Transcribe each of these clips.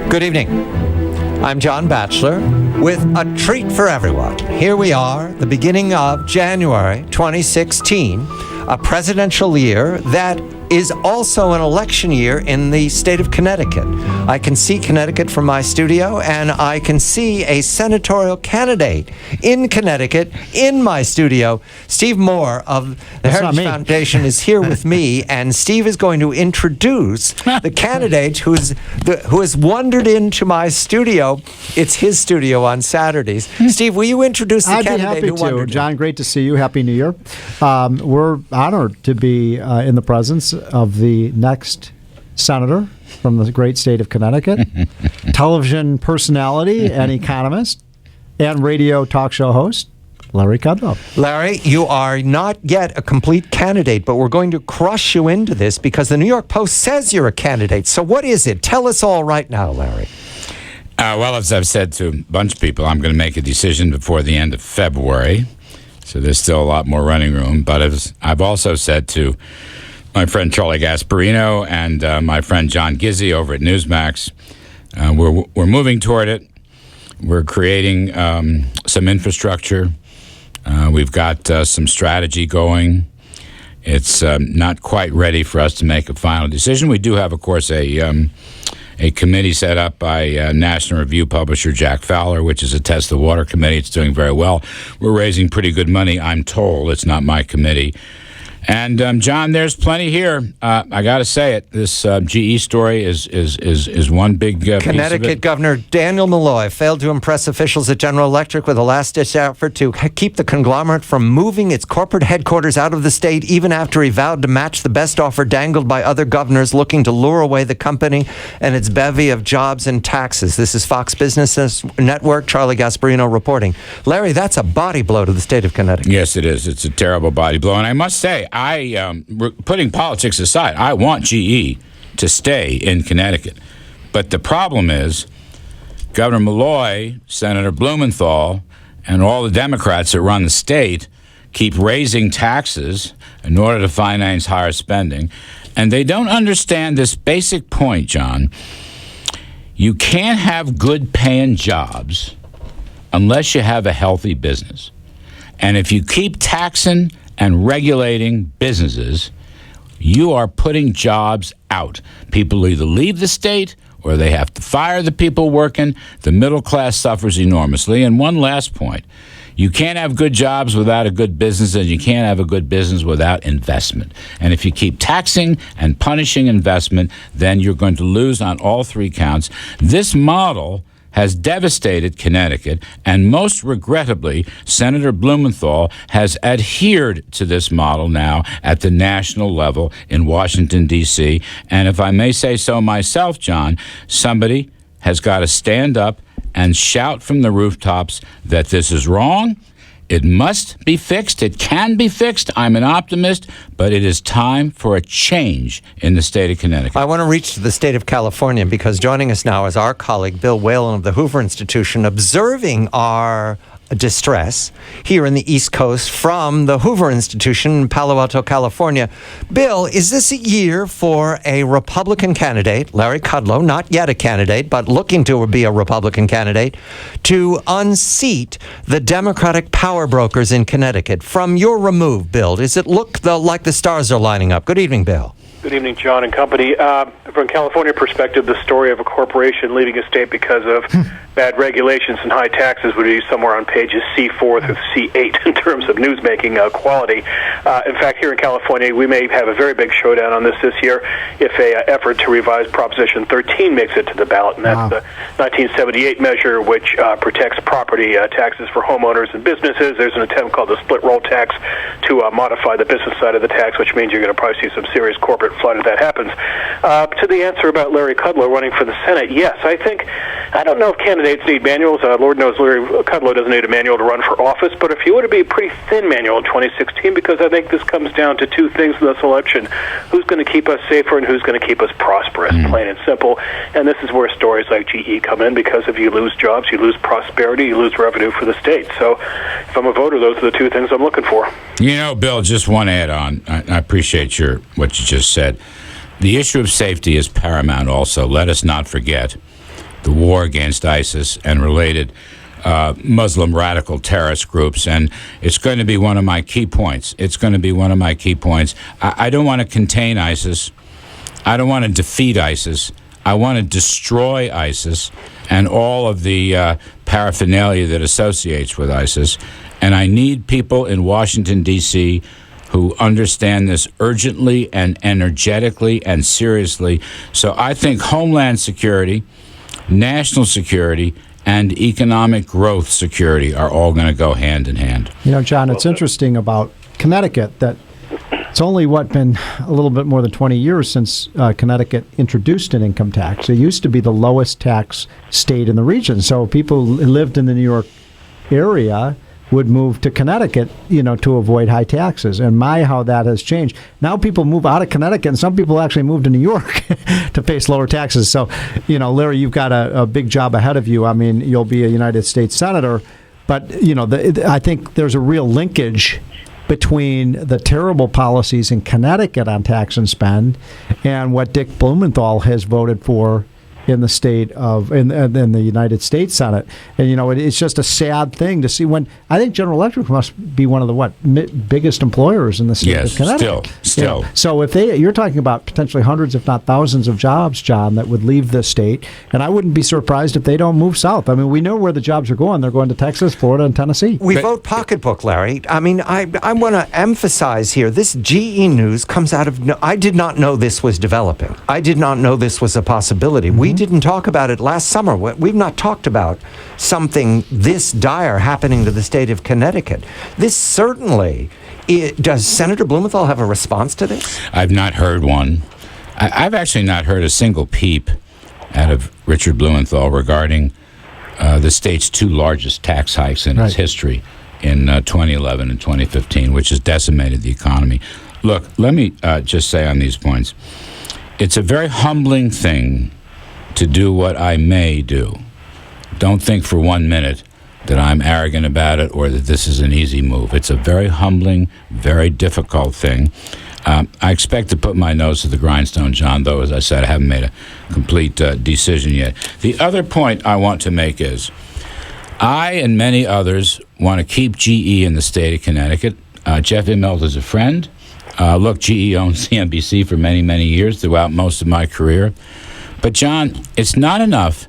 Good evening. I'm John Batchelor with a treat for everyone. Here we are, the beginning of January 2016, a presidential year that is also an election year in the state of Connecticut. I can see Connecticut from my studio, and I can see a senatorial candidate in Connecticut in my studio. Steve Moore of the Heritage Foundation is here with me, and Steve is going to introduce the candidate who has wandered into my studio. It's his studio on Saturdays. Steve, will you introduce the candidate who wandered in? I'd be happy to. John, great to see you. Happy New Year. We're honored to be in the presence of the next senator from the great state of Connecticut, television personality and economist, and radio talk show host, Larry Kudlow. Larry, you are not yet a complete candidate, but we're going to crush you into this because the New York Post says you're a candidate. So what is it? Tell us all right now, Larry. Well, as I've said to a bunch of people, I'm going to make a decision before the end of February. So there's still a lot more running room. But as I've also said to my friend Charlie Gasparino and my friend John Gizzi over at Newsmax, we're moving toward it. We're creating some infrastructure. We've got some strategy going. It's not quite ready for us to make a final decision. We do have, of course, a committee set up by National Review publisher Jack Fowler, which is a Test the Water committee. It's doing very well. We're raising pretty good money, I'm told. It's not my committee. And, John, there's plenty here. I got to say it. This GE story is one big piece of it. Connecticut Governor Daniel Malloy failed to impress officials at General Electric with a last-ditch effort to keep the conglomerate from moving its corporate headquarters out of the state, even after he vowed to match the best offer dangled by other governors looking to lure away the company and its bevy of jobs and taxes. This is Fox Business Network, Charlie Gasparino reporting. Larry, that's a body blow to the state of Connecticut. Yes, it is. It's a terrible body blow. And I must say, putting politics aside, I want GE to stay in Connecticut. But the problem is Governor Malloy, Senator Blumenthal, and all the Democrats that run the state keep raising taxes in order to finance higher spending. And they don't understand this basic point, John. You can't have good paying jobs unless you have a healthy business. And if you keep taxing and regulating businesses, you are putting jobs out. People either leave the state or they have to fire the people working. The middle class suffers enormously. And one last point. You can't have good jobs without a good business, and you can't have a good business without investment. And if you keep taxing and punishing investment, then you're going to lose on all three counts. This model has devastated Connecticut, and most regrettably, Senator Blumenthal has adhered to this model now at the national level in Washington, D.C. And if I may say so myself, John, somebody has got to stand up and shout from the rooftops that this is wrong. It must be fixed. It can be fixed. I'm an optimist, but it is time for a change in the state of Connecticut. I want to reach to the state of California because joining us now is our colleague Bill Whalen of the Hoover Institution, observing our distress here in the East Coast from the Hoover Institution in Palo Alto, California. Bill, is this a year for a Republican candidate, Larry Kudlow, not yet a candidate, but looking to be a Republican candidate, to unseat the Democratic power brokers in Connecticut? From your remove, Bill, does it look like the stars are lining up? Good evening, Bill. Good evening, John and company. From a California perspective, the story of a corporation leaving a state because of bad regulations and high taxes would be somewhere on pages C4 through C8 in terms of newsmaking quality. In fact, here in California, we may have a very big showdown on this year if a effort to revise Proposition 13 makes it to the ballot, and that's the 1978 measure which protects property taxes for homeowners and businesses. There's an attempt called the split roll tax to modify the business side of the tax, which means you're going to probably see some serious corporate flood if that happens. To the answer about Larry Kudlow running for the Senate, yes, I don't know if candidates need manuals. Lord knows Larry Kudlow doesn't need a manual to run for office, but if you would, to be a pretty thin manual in 2016, because I think this comes down to two things in this election: who's going to keep us safer and who's going to keep us prosperous, plain and simple. And this is where stories like GE come in, because if you lose jobs, you lose prosperity, you lose revenue for the state. So if I'm a voter, those are the two things I'm looking for. You know, Bill, just one add-on. I appreciate what you just said. the issue of safety is paramount also. Let us not forget the war against ISIS and related Muslim radical terrorist groups, and it's going to be one of my key points. I don't want to contain ISIS. I don't want to defeat ISIS. I want to destroy ISIS and all of the paraphernalia that associates with ISIS. And I need people in Washington, D.C., who understand this urgently and energetically and seriously. So I think Homeland Security, national security, and economic growth security are all going to go hand in hand. You know, John, it's interesting about Connecticut that it's only, been a little bit more than 20 years since Connecticut introduced an income tax. It used to be the lowest tax state in the region. So people who lived in the New York area would move to Connecticut, to avoid high taxes. And how that has changed. Now people move out of Connecticut, and some people actually move to New York to face lower taxes. So, Larry, you've got a big job ahead of you. I mean, you'll be a United States Senator. But, I think there's a real linkage between the terrible policies in Connecticut on tax and spend and what Dick Blumenthal has voted for in the state of in the United States Senate. And it's just a sad thing to see when I think General Electric must be one of the biggest employers in the state of Connecticut. Still. So if you're talking about potentially hundreds, if not thousands, of jobs, John, that would leave this state, and I wouldn't be surprised if they don't move south. I mean, we know where the jobs are going. They're going to Texas, Florida, and Tennessee. We vote pocketbook, Larry. I mean, I want to emphasize here, this GE news comes out of, I did not know this was developing. I did not know this was a possibility. We didn't talk about it last summer. We've not talked about something this dire happening to the state of Connecticut. This certainly, does Senator Blumenthal have a response to this? I've not heard one. I've actually not heard a single peep out of Richard Blumenthal regarding the state's two largest tax hikes in its history in 2011 and 2015, which has decimated the economy. Look, let me just say on these points, it's a very humbling thing to do what I may do. Don't think for 1 minute that I'm arrogant about it or that this is an easy move. It's a very humbling, very difficult thing. I expect to put my nose to the grindstone, John, though, as I said, I haven't made a complete decision yet. The other point I want to make is I and many others want to keep GE in the state of Connecticut. Jeff Immelt is a friend. Look, GE owned CNBC for many, many years throughout most of my career. But, John, it's not enough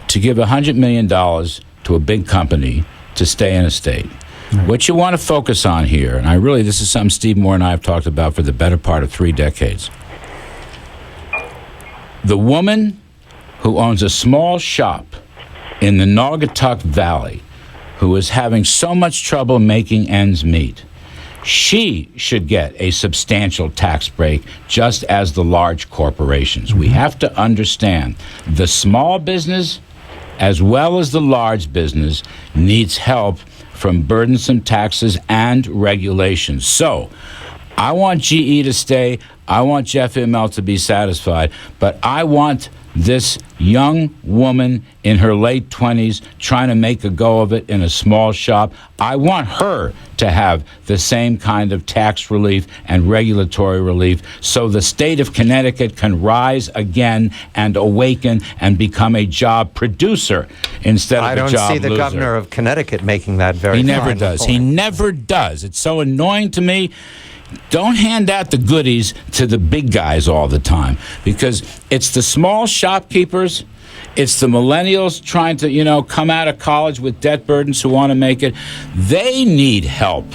to give $100 million to a big company to stay in a state. Right. What you want to focus on here, and this is something Steve Moore and I have talked about for the better part of 3 decades. The woman who owns a small shop in the Naugatuck Valley, who is having so much trouble making ends meet, she should get a substantial tax break, just as the large corporations. We have to understand the small business, as well as the large business, needs help from burdensome taxes and regulations. So, I want GE to stay. I want Jeff Immelt to be satisfied, but I want this young woman in her late 20s trying to make a go of it in a small shop. I want her to have the same kind of tax relief and regulatory relief so the state of Connecticut can rise again and awaken and become a job producer instead of a job loser. I don't see the governor of Connecticut making that very He never does. point. He never does. It's so annoying to me. Don't hand out the goodies to the big guys all the time, because it's the small shopkeepers, it's the millennials trying to, come out of college with debt burdens who want to make it. They need help.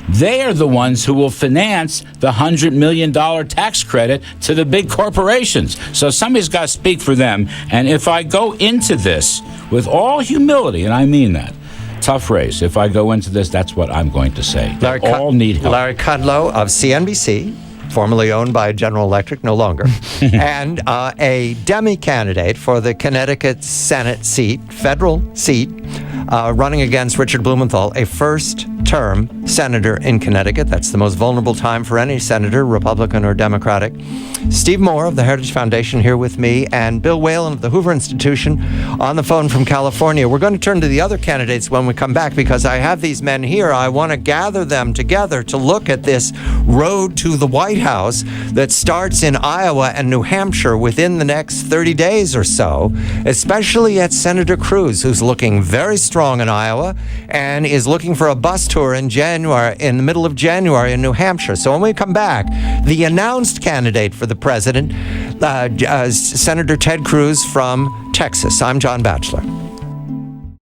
They are the ones who will finance the $100 million tax credit to the big corporations. So somebody's got to speak for them. And if I go into this with all humility, and I mean that, tough race. If I go into this, that's what I'm going to say. They all need help. Larry Kudlow of CNBC, formerly owned by General Electric, no longer, and a Demi candidate for the Connecticut Senate seat, federal seat, running against Richard Blumenthal, a first-term senator in Connecticut. That's the most vulnerable time for any senator, Republican or Democratic. Steve Moore of the Heritage Foundation here with me, and Bill Whalen of the Hoover Institution on the phone from California. We're going to turn to the other candidates when we come back, because I have these men here. I want to gather them together to look at this road to the White House that starts in Iowa and New Hampshire within the next 30 days or so, especially at Senator Cruz, who's looking very strong in Iowa and is looking for a bus tour in January, in the middle of January in New Hampshire. So when we come back, the announced candidate for the president, Senator Ted Cruz from Texas. I'm John Batchelor.